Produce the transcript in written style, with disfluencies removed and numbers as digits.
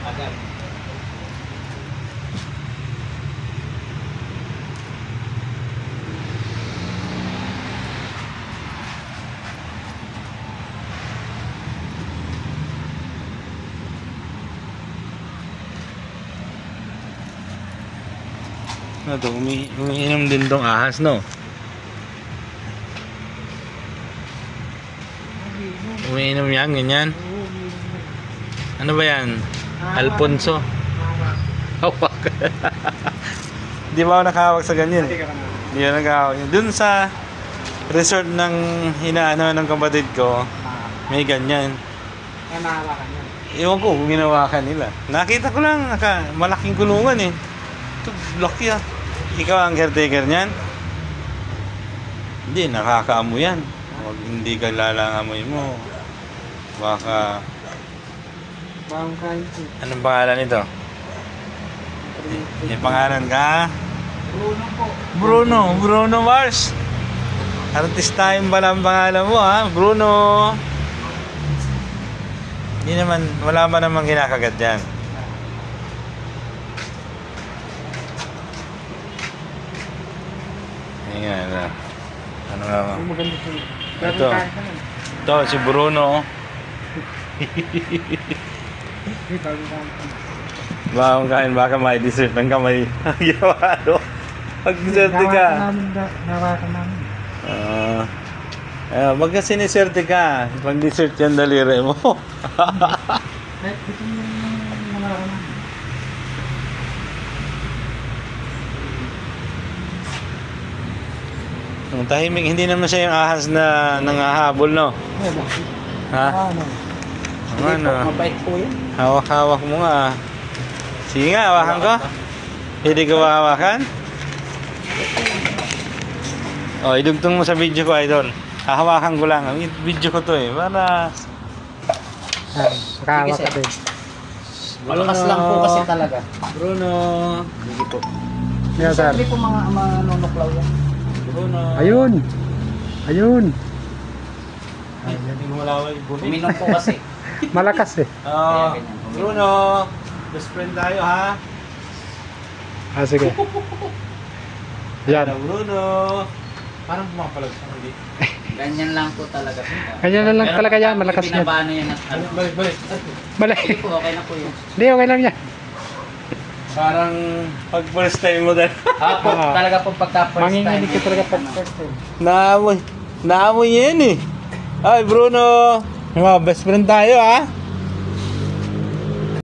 Agad. Ano to? Umiinom din tong ahas, no? Umiinom yan, ganyan. Ano ba yan? Alfonso. Hawak. Di ba ako nakahawak sa ganyan? Hindi ako nakahawak. Dun sa resort ng hinaano ng kapatid ko, may ganyan. Kaya mahawakan yan. Ewan ko kung ginawakan nila. Nakita ko lang, malaking kulungan eh. Ito, laki ah. Ikaw ang caretaker niyan? Hindi, nakakaamoy yan. Huwag hindi ka lalangamoy mo. Baka... Bawang kain po. Anong pangalan nito? May pangalan ka? Bruno po. Bruno Mars. Artistahin pala ang pangalan mo ha, Bruno. Hindi naman, wala ba namang kinakagat yan? Ayan, ano nga ba? Maganda po. Ito. Ito, si Bruno. Bawang kain, baka may dessert ng kamay. Gawa, no? Pag-deserte ka. Nawakan namin. Magka siniserte ka. Pag-dessert yan, daliri mo. Kahit ito yung nawakan namin. Ang tahimik, hindi naman siya yung ahas na nangahabol, no? Ha? Ano? Ano? Mabait po yan. Hawak-hawak mo nga. Sige nga, hawakan ko. Hindi ko hawakan. O, idugtong mo sa video ko, idol. Hahawakan ko lang. Video ko to eh. Para... Makahawak ka din. Malakas lang po kasi talaga. Bruno. Sige po. Yeah, sir. Hindi po mga nunuklaw yan. Bruno. Ayun. Ayun. Ay, hindi mo malaway. Uminom po kasi. Malakas eh. Bruno. Best friend tayo, ha? Ah, sige. Yan. Bruno. Parang pumapalag sa hindi. Ganyan lang po talaga. Ganyan lang talaga yan. Malakas yan. Pinabano yan at ano. Balik. Balik. Hindi po, okay na po yun. Hindi, okay lang yan. Parang pag first time mo dahil. Apo, talaga po pagka first time. Manginginig ka talaga pag first time. Naamoy. Naamoy yan eh. Ay, Bruno. Best friend tayo, ha?